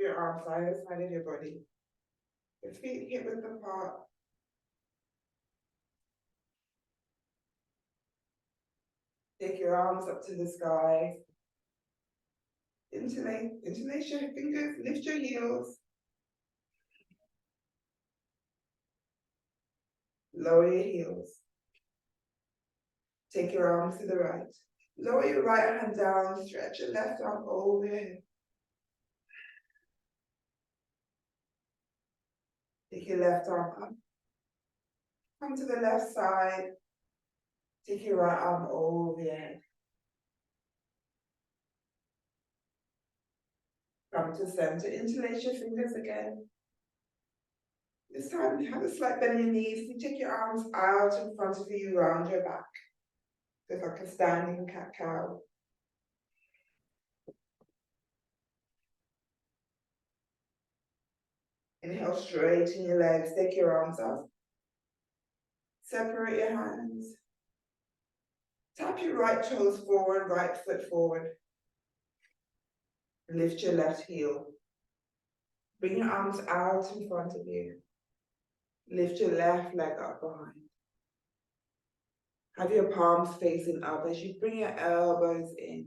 your arms side to side of your body. Your feet hip width apart. Take your arms up to the sky. Interlace your fingers, lift your heels. Lower your heels. Take your arms to the right. Lower your right hand down, stretch your left arm over your head. Take your left arm up. Come to the left side. Take your right arm over your head. Come to center, interlace your fingers again. This time, have a slight bend in your knees. You take your arms out in front of you, round your back. It's like a standing cat-cow. Inhale, straighten your legs, take your arms up. Separate your hands. Tap your right toes forward, right foot forward. Lift your left heel. Bring your arms out in front of you. Lift your left leg up behind. Have your palms facing up as you bring your elbows in.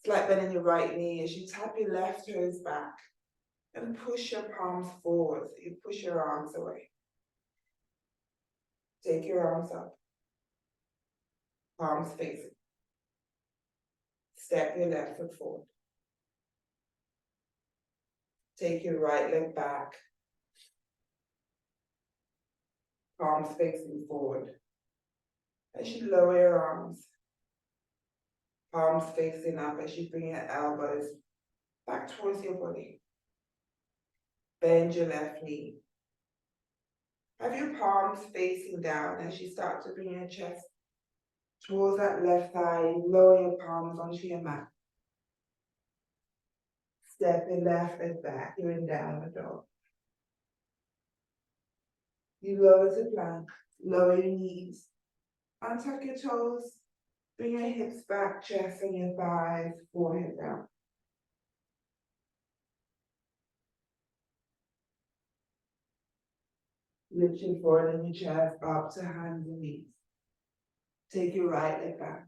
Slight bend in your right knee as you tap your left toes back and push your palms forward. So you push your arms away. Take your arms up. Palms facing. Step your left foot forward. Take your right leg back. Palms facing forward. As you lower your arms, palms facing up as you bring your elbows back towards your body. Bend your left knee. Have your palms facing down as you start to bring your chest towards that left thigh. Lower your palms onto your mat. Step your left leg back. You're in downward dog. You lower to plank. Lower your knees. Untuck your toes. Bring your hips back, chest and your thighs, forehead down. Lift your forehead and your chest up to hands and knees. Take your right leg back.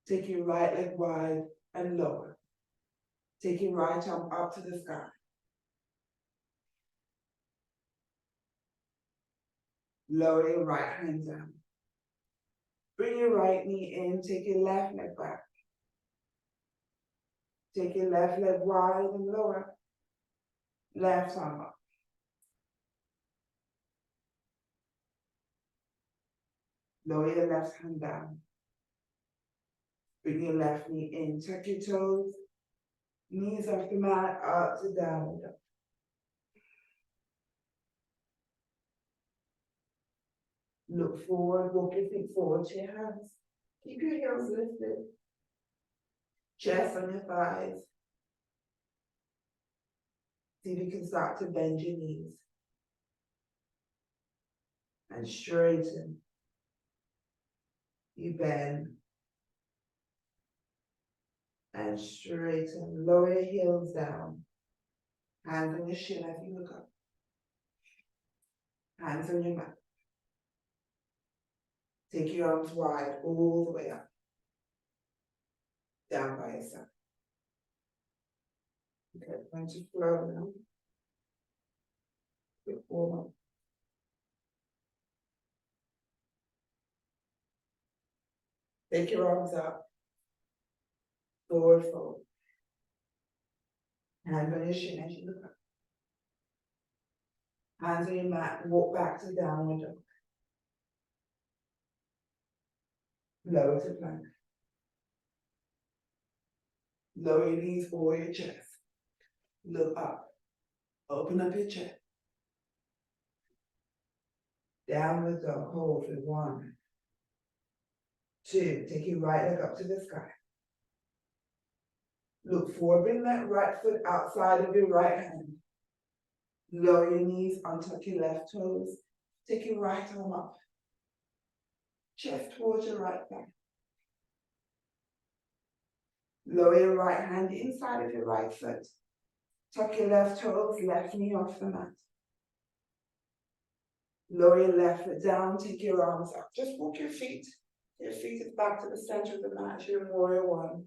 Take your right leg wide and lower. Take your right arm up to the sky. Lower your right hand down. Bring your right knee in, take your left leg back. Take your left leg wide and lower. Left arm up. Lower your left hand down. Bring your left knee in, tuck your toes. Knees off the mat, up to downward dog. Look forward, walk your feet forward to your hands. Keep your heels lifted. Chest on your thighs. See if you can start to bend your knees. And straighten. You bend. And straighten. Lower your heels down. Hands on your shin as you look up. Hands on your mat. Take your arms wide all the way up. Down by your side. Okay, going to flow now. Good warm up. Take your arms up. Forward fold. Hands on your shin as you look up. Hands on your mat, walk back to downward dog. Lower to plank. Lower your knees over your chest. Look up. Open up your chest. Downward dog, hold for 1, 2. Take your right leg up to the sky. Look forward, bring that right foot outside of your right hand. Lower your knees, untuck your left toes. Take your right arm up. Chest towards your right back. Lower your right hand inside of your right foot. Tuck your left toes, left knee off the mat. Lower your left foot down, take your arms up. Just walk your feet. Your feet is back to the center of the mat. You're in warrior one.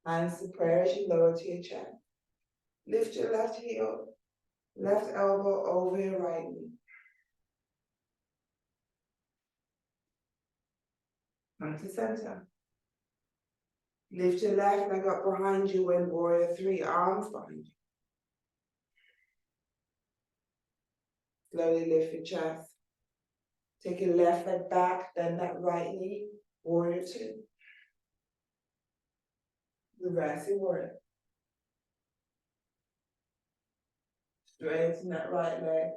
Hands to prayer as you lower to your chest. Lift your left heel, left elbow over your right knee. Come to center. Lift your left leg up behind you in warrior three, arms behind you. Slowly lift your chest. Take your left leg back, then that right knee, warrior two. Reverse your warrior. Straighten that right leg.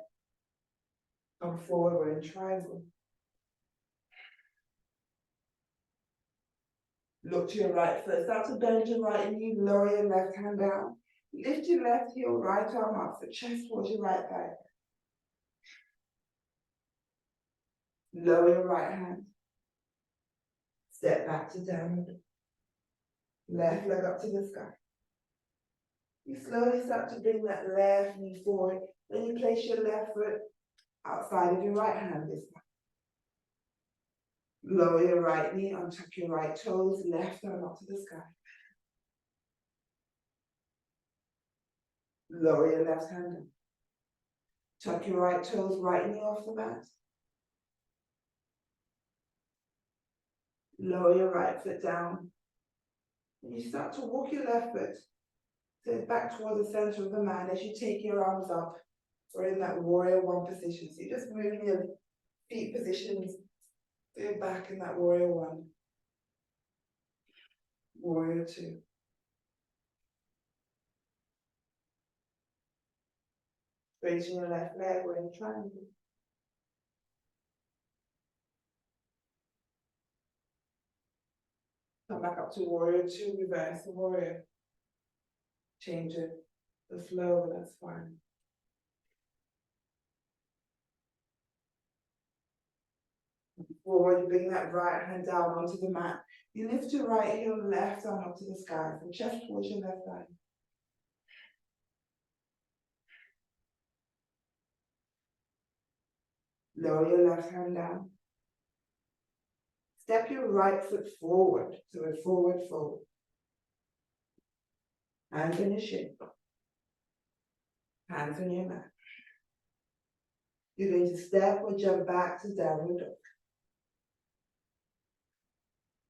Come forward, we're in triangle. Look to your right foot. Start to bend your right knee, lower your left hand down. Lift your left heel, right arm up, the chest towards your right thigh. Lower your right hand. Step back to downward. Left leg up to the sky. You slowly start to bring that left knee forward. Then you place your left foot outside of your right hand this time. Lower your right knee, untuck your right toes, left arm up to the sky. Lower your left hand down. Tuck your right toes, right knee off the mat. Lower your right foot down. And you start to walk your left foot back towards the center of the mat as you take your arms up. We're in that warrior one position. So you're just moving your feet positions. Go back in that warrior one. Warrior two. Straighten your left leg, we're in triangle. Come back up to warrior two, reverse the warrior. Change it, the flow, that's fine. Forward, you bring that right hand down onto the mat. You lift your right heel, left arm up to the sky, from chest towards your left thigh. Lower your left hand down. Step your right foot forward, so a forward fold. Hands on your shin. Hands on your mat. You're going to step or jump back to downward dog.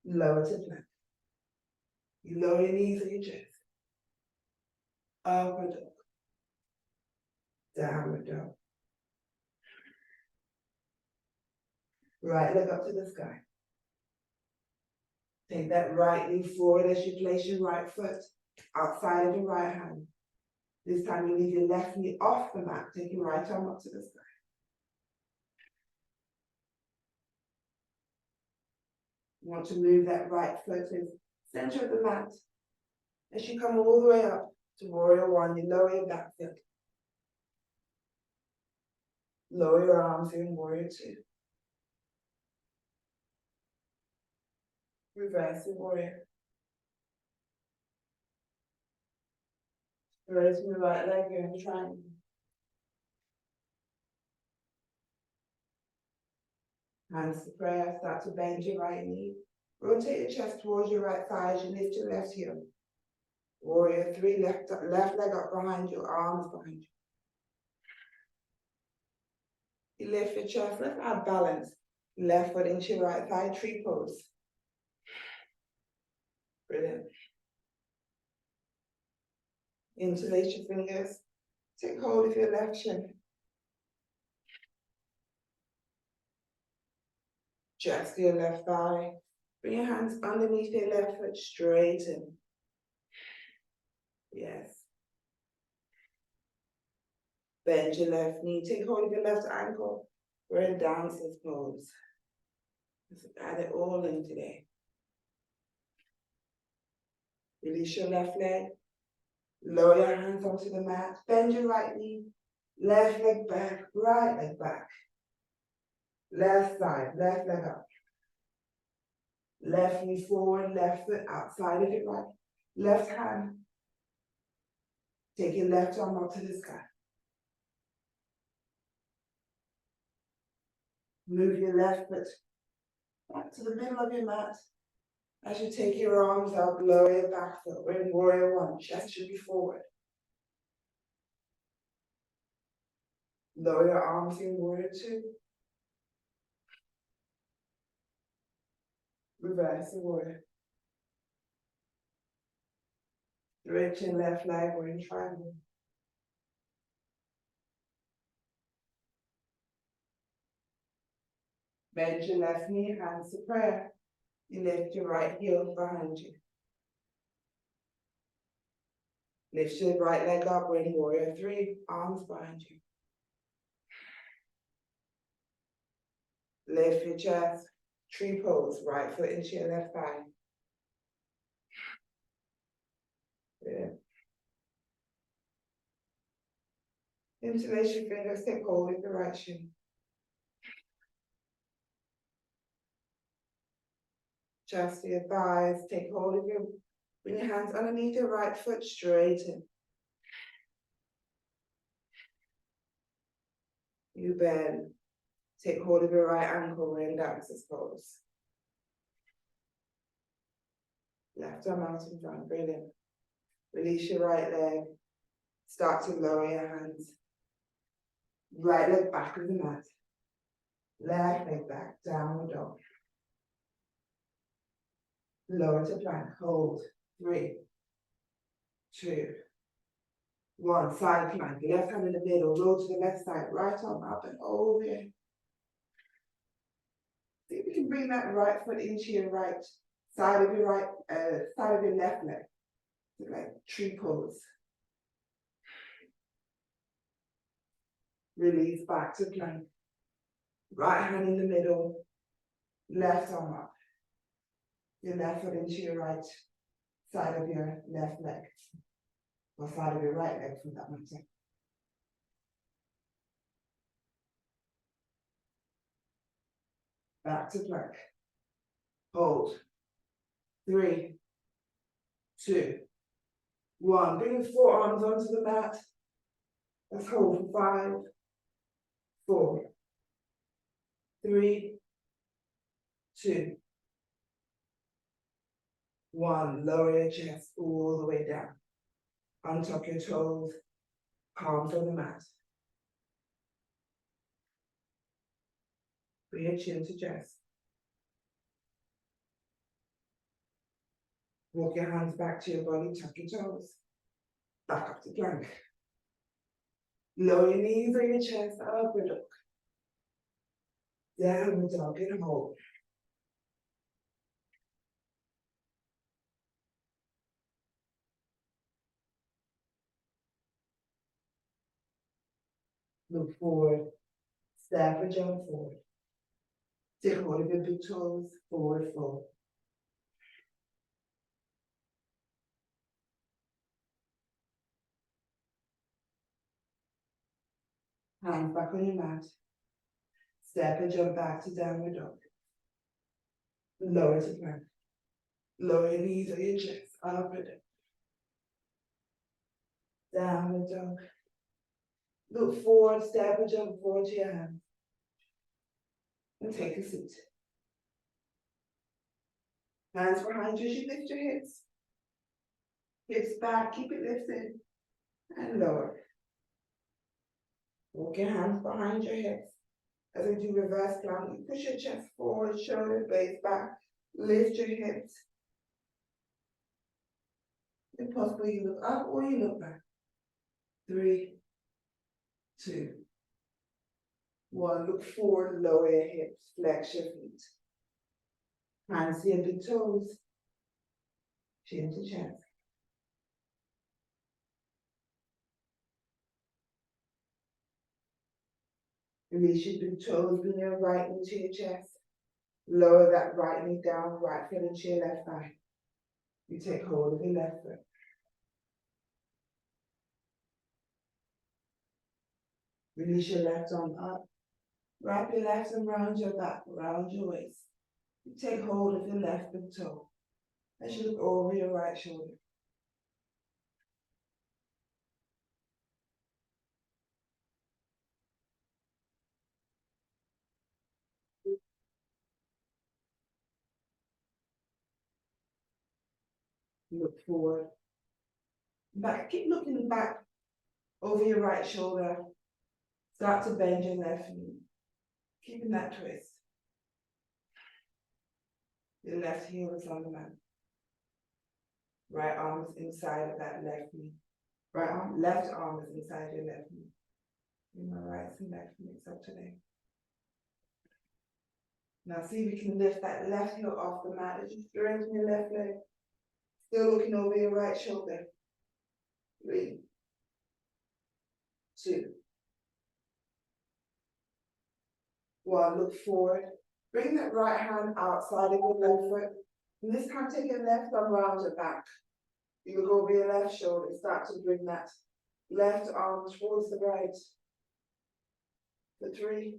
Lower to plank. You lower your knees on your chest. Upward dog. Downward dog. Right leg up to the sky. Take that right knee forward as you place your right foot outside of your right hand. This time you leave your left knee off the mat, take your right arm up to the sky. You want to move that right foot to the center of the mat. As you come all the way up to warrior one, you lower your back foot. Lower your arms in warrior two. Reverse the warrior. Raise your right leg, you're in triangle. Hands to prayer, start to bend your right knee. Rotate your chest towards your right thigh as you lift your left heel. Warrior three, left leg up behind you, arms behind you. You lift your chest, let's add balance. Left foot into your right thigh, tree pose. Brilliant. Interlace your fingers. Take hold of your left shin. Chest to your left thigh. Bring your hands underneath your left foot, straighten. Yes. Bend your left knee. Take hold of your left ankle. We're in dancer's pose. Let's add it all in today. Release your left leg. Lower your hands onto the mat. Bend your right knee. Left leg back. Right leg back. Left side, left leg up. Left knee forward, left foot outside of it right. Left hand. Take your left arm up to the sky. Move your left foot back to the middle of your mat. As you take your arms up, lower your back foot. We're in warrior one, chest should be forward. Lower your arms in warrior two. Reverse the warrior. Stretch your left leg, we're in triangle. Bend your left knee, hands to prayer. You lift your right heel behind you. Lift your right leg up, we're in warrior three, arms behind you. Lift your chest, tree pose, right foot into your left thigh. Yeah. Interlace your fingers, take hold of the right shin. Chest to your thighs, take hold of bring your hands underneath your right foot, straighten. You bend, take hold of your right ankle, we're in dancer's pose. Left arm out in front, breathe in. Release your right leg, start to lower your hands. Right leg back of the mat. Left leg back, downward dog. Lower to plank, hold. 3, 2, 1. Side plank, left hand in the middle, roll to the left side, right arm up and over. See if you can bring that right foot into your right side of your side of your left leg. Like tree pose. Release back to plank. Right hand in the middle, left arm up. Your left foot into your right side of your left leg. Or side of your right leg for that matter. Back to plank. Hold. 3, 2, 1. Bring your forearms onto the mat. Let's hold for 5, 4, 3, 2, 1. Lower your chest all the way down. Untuck your toes, palms on the mat. Bring your chin to chest. Walk your hands back to your body, tuck your toes. Back up to plank. Lower your knees on your chest, upward dog. Downward dog and hold. Look forward. Step or jump forward. Take hold of your big toes, forward fold. Hands back on your mat. Step and jump back to downward dog. Lower to plank. Lower your knees on your chest, upward dog. Downward dog. Look forward, step and jump forward to your hands. And take a seat. Hands behind you as you lift your hips. Hips back, keep it lifted. And lower. Walk your hands behind your hips. As we do reverse plank, you push your chest forward, shoulder blades back, lift your hips. If possible, you look up or you look back. 3, 2, 1. Look forward, lower your hips, flex your feet. Hands to your big toes. Chin to chest. Release your big toes, bring your right knee to your chest. Lower that right knee down, right foot into your left thigh. You take hold of your left foot. Release your left arm up. Wrap your left arm around your back, around your waist. You take hold of your left big toe as you look over your right shoulder. Look forward. Back, keep looking back over your right shoulder. Start to bend your left knee, keeping that twist. Your left heel is on the mat. Right arm is inside of that left knee. Left arm is inside your left knee. My right and left mix up today. Now see if you can lift that left heel off the mat as you straighten your left leg. Still looking over your right shoulder. 3, 2, 1. Look forward. Bring that right hand outside of your left foot. And this time take your left arm around your back. You look over your left shoulder. Start to bring that left arm towards the right. For 3,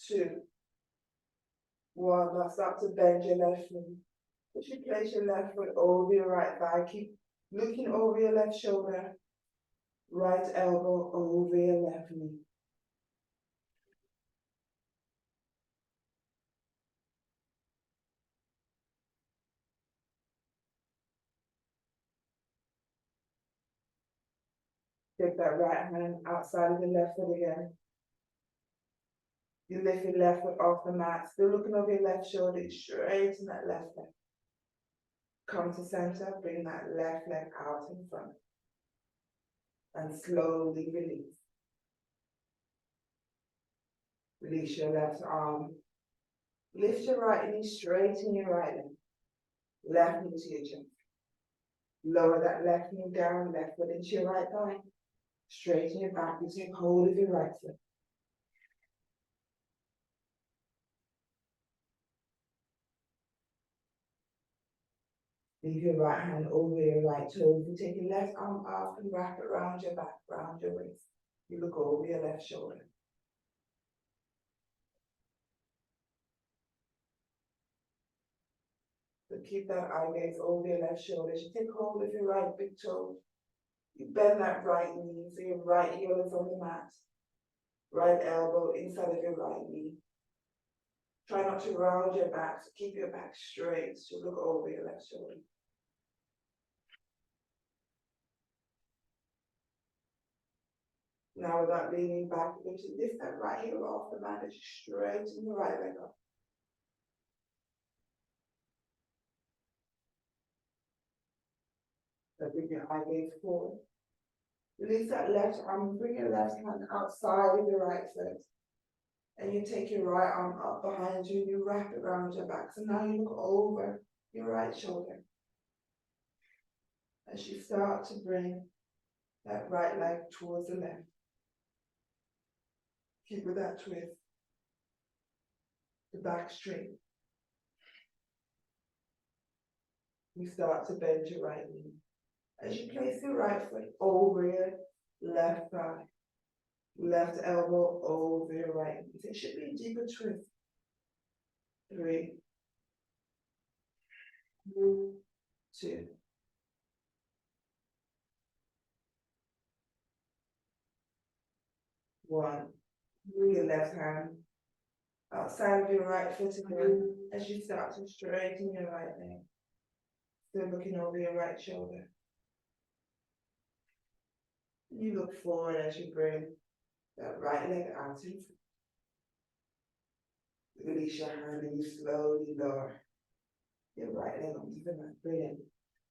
2, 1. Now start to bend your left knee. As you place your left foot over your right thigh, keep looking over your left shoulder. Right elbow over your left knee. Take that right hand outside of the left foot again. You lift your left foot off the mat, still looking over your left shoulder, straighten that left leg. Come to center, bring that left leg out in front. And slowly release. Release your left arm. Lift your right knee, straighten your right leg. Left knee to your chin. Lower that left knee down, left foot into your right thigh. Straighten your back, you take hold of your right foot. Leave your right hand over your right toe. You take your left arm up and wrap it around your back, around your waist. You look over your left shoulder. So keep that eye gaze over your left shoulder. You take hold of your right big toe. You bend that right knee so your right heel is on the mat. Right elbow inside of your right knee. Try not to round your back, so keep your back straight. So look over your left shoulder. Now without leaning back, you're going to lift that right heel off the mat as you straighten the right leg up. So bring your eye gaze forward. Release that left arm, bring your left hand outside of your right foot. And you take your right arm up behind you and you wrap it around your back. So now you look over your right shoulder. As you start to bring that right leg towards the left. Keep with that twist. The back straight. You start to bend your right knee. As you place your right foot over your left thigh. Left elbow over your right knee. It should be a deeper twist. 3, 2, 1. Bring your left hand outside of your right foot again as you start to straighten your right leg. Still looking over your right shoulder. You look forward as you bring that right leg out in front. Release your hand and you slowly lower your right leg onto the mat. Brilliant.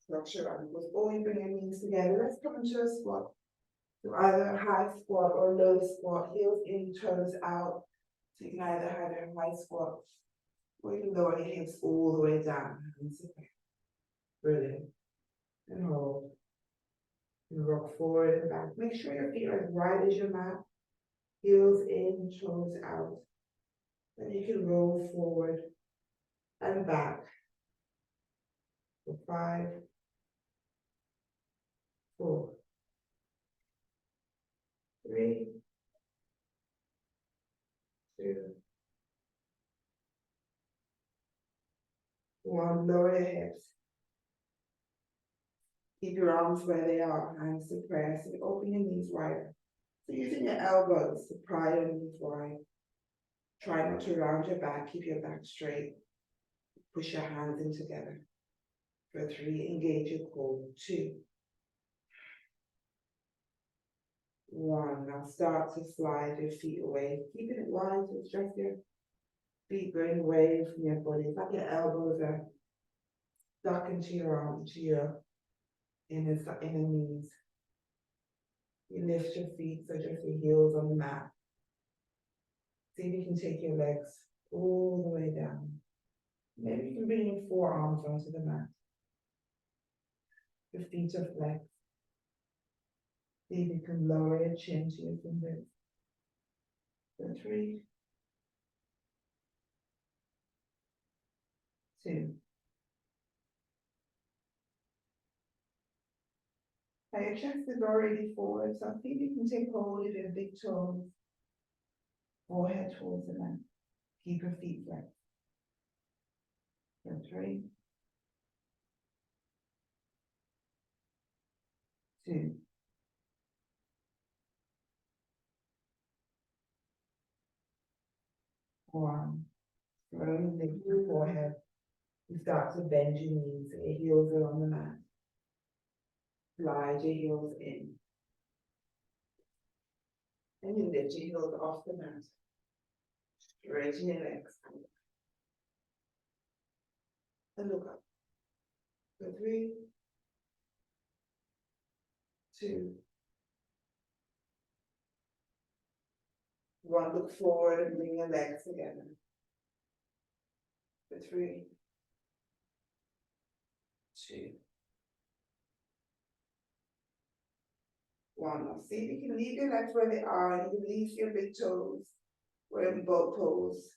Structure ankles. Or you bring your knees together. Let's come into a squat. So either a high squat or low squat. Heels in, toes out. So you can either have a high squat or you can lower your hips all the way down. Brilliant. And hold. And rock forward and back. Make sure your feet are as wide as your mat. Heels in, toes out. Then you can roll forward and back. For 5, 4, 3, 2. 1, lower your hips. Keep your arms where they are, hands to prayer, so open your knees wider. So using your elbows to pry your knees wide. Try not to round your back, keep your back straight. Push your hands in together. For 3, engage your core. 2. 1, now start to slide your feet away. Keeping it wide, so it's just your feet going away from your body. It's like your elbows are stuck into your arms, to your inner knees. You lift your feet so just your heels on the mat. See if you can take your legs all the way down. Maybe you can bring your forearms onto the mat. Your feet are flexed. See if you can lower your chin to your fingers. So 3, 2. Now your chest is already forward, so see if you can take hold of your big toes. Forehead towards the mat. Keep your feet flexed. So 3, 2. 1. Slowly lift your forehead. You start to bend your knees, so your heels are on the mat. Slide your heels in. And you lift your heels off the mat. Straighten your legs. And look up. So 3, 2, 1. Look forward and bring your legs together. For 3, 2, 1. Now see if you can leave your legs where they are and you release your big toes. We're in boat pose.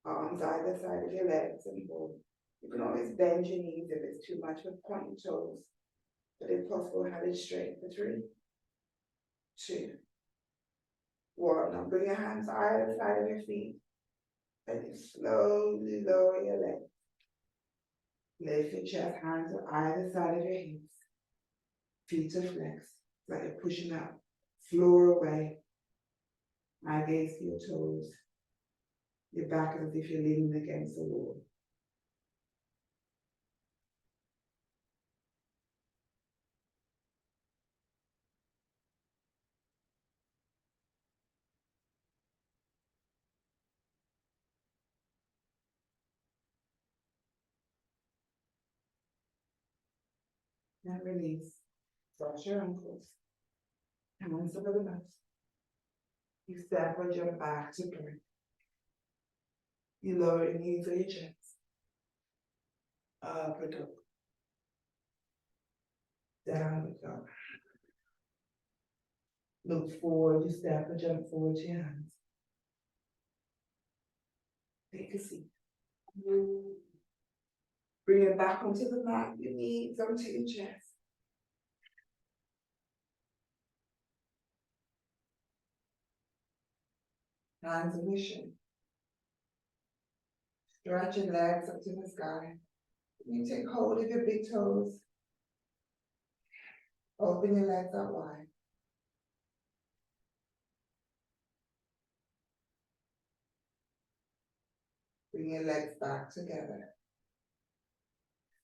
Arms either side of your legs and both. You can always bend your knees if it's too much with point your toes. But if possible, have it straight. For 3, 2, 1. Now bring your hands either side of your feet. And you slowly lower your legs. Lift your chest, hands on either side of your hips. Feet are flexed, like you're pushing up. Floor away. Eye gaze to your toes. Your back as if you're leaning against the wall. Now release. Cross your ankles. Hands over the mat. You step on your back to pray. You lower your knees to your chest. Up and up. Down and up. Look forward, you step or jump forward to your hands. Take a seat. Bring it back onto the mat, your knees onto your chest. Hands on your shin. Stretch your legs up to the sky. You take hold of your big toes. Open your legs out wide. Bring your legs back together.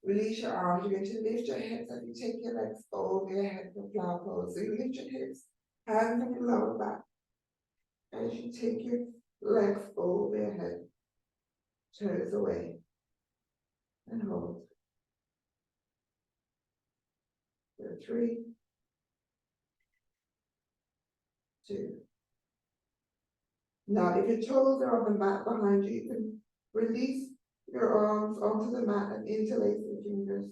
Release your arms. You're going to lift your hips as you take your legs over your head for flower pose. So you lift your hips, hands on your lower back. As you take your legs over your head, toes away, and hold. For 3, 2. Now, if your toes are on the mat behind you, you can release your arms onto the mat and interlace your fingers.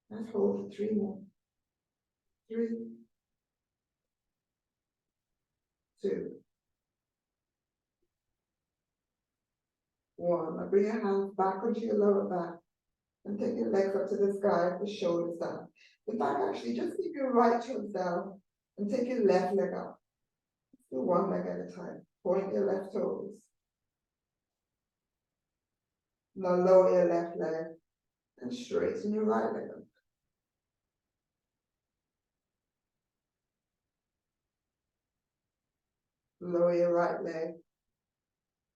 And hold for 3 more. 3, 2, 1. Now bring your hands back onto your lower back and take your legs up to the sky, the shoulders down. In fact, actually, just keep your right toes down and take your left leg up. Do one leg at a time. Point your left toes. Now lower your left leg and straighten your right leg up. Lower your right leg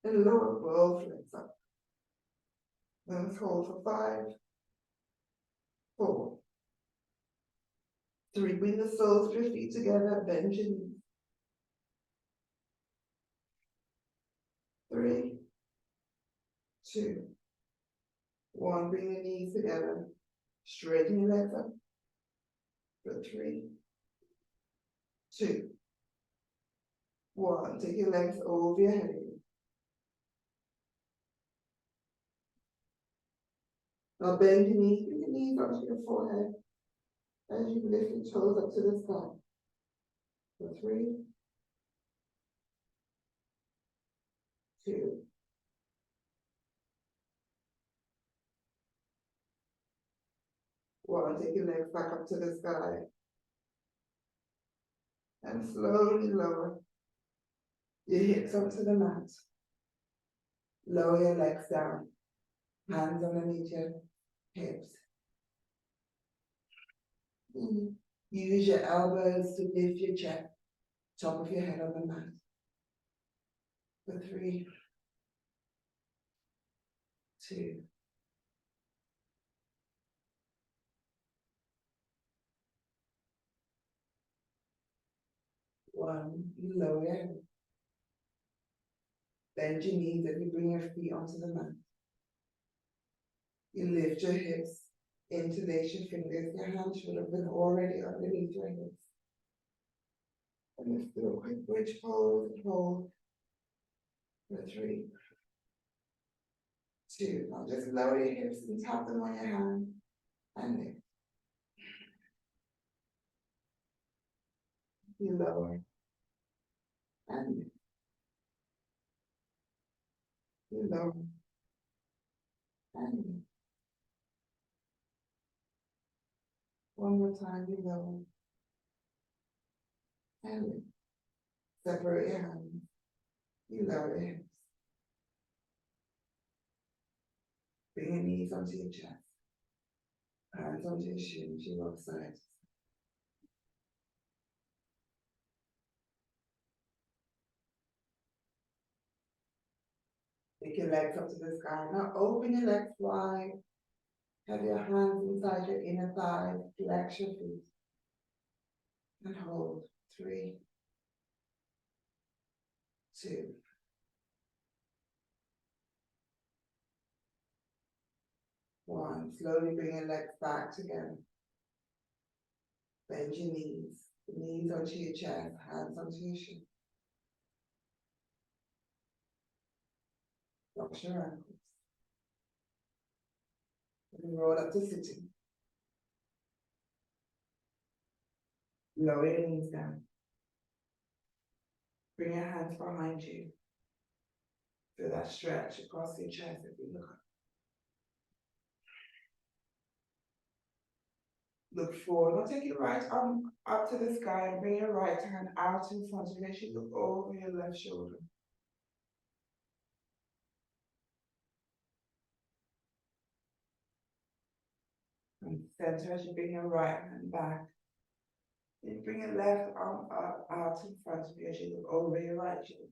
and lower both legs up. Then hold for 5, 4, 3. Bring the soles of your feet together, bend your knees. 3, 2, 1. Bring your knees together, straighten your legs up. For 3, 2, 1. Take your legs over your head. Now bend your knees, bring your knees onto your forehead as you lift your toes up to the sky. For 3, 2, 1. Take your legs back up to the sky. And slowly lower your hips onto the mat. Lower your legs down. Hands underneath your hips. Use your elbows to lift your chest, top of your head on the mat. For 3, 2, 1. You lower your head. Bend your knees as you bring your feet onto the mat. You lift your hips, interlace your fingers. Your hands should have been already underneath your hips. And let's do a quick bridge pose and hold. For 3, 2. Now just lower your hips and tap them on your hand and lift. You lower and lift. You lower and lift. One more time, you lower and lift. Separate your hands. You lower your hips. Bring your knees onto your chest. Hands onto your shins. You rock side. Take your legs up to the sky. Now open your legs wide. Have your hands inside your inner thighs. Flex your feet. And hold. 3, 2, 1. Slowly bring your legs back together. Bend your knees. Knees onto your chest. Hands onto your shins. Wash your ankles. And roll up to sitting. Lower your knees down. Bring your hands behind you. Feel that stretch across your chest as you look up. Look forward. Now take your right arm up to the sky and bring your right hand out in front of you as you look over your left shoulder. And center as you bring your right hand back. Then bring your left arm up out in front of you as you look over your right shoulder.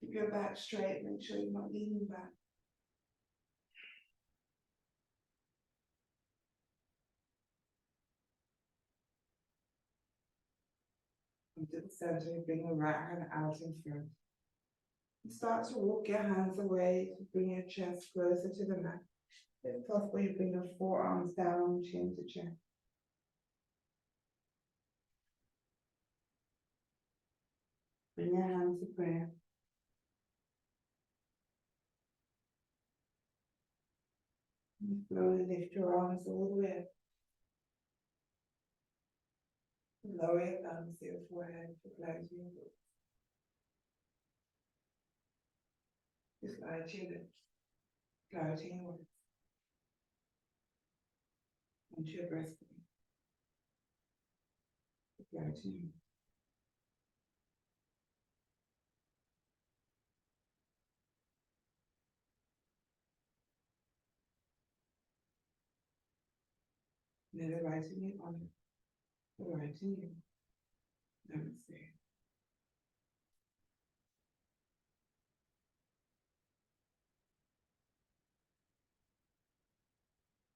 Keep your back straight, make sure you're not leaning back. Into the center, bring your right hand out in front. And start to walk your hands away to bring your chest closer to the mat. If possible, you bring your forearms down, chin to chin. Bring your hands to prayer. And slowly lift your arms all the way up. Lower your thumbs to your forehead to close your lips. Just lie to your lips. Closing your lips. Onto your breastplate. Closing your lips. And the right knee on it. The right knee. Let me see.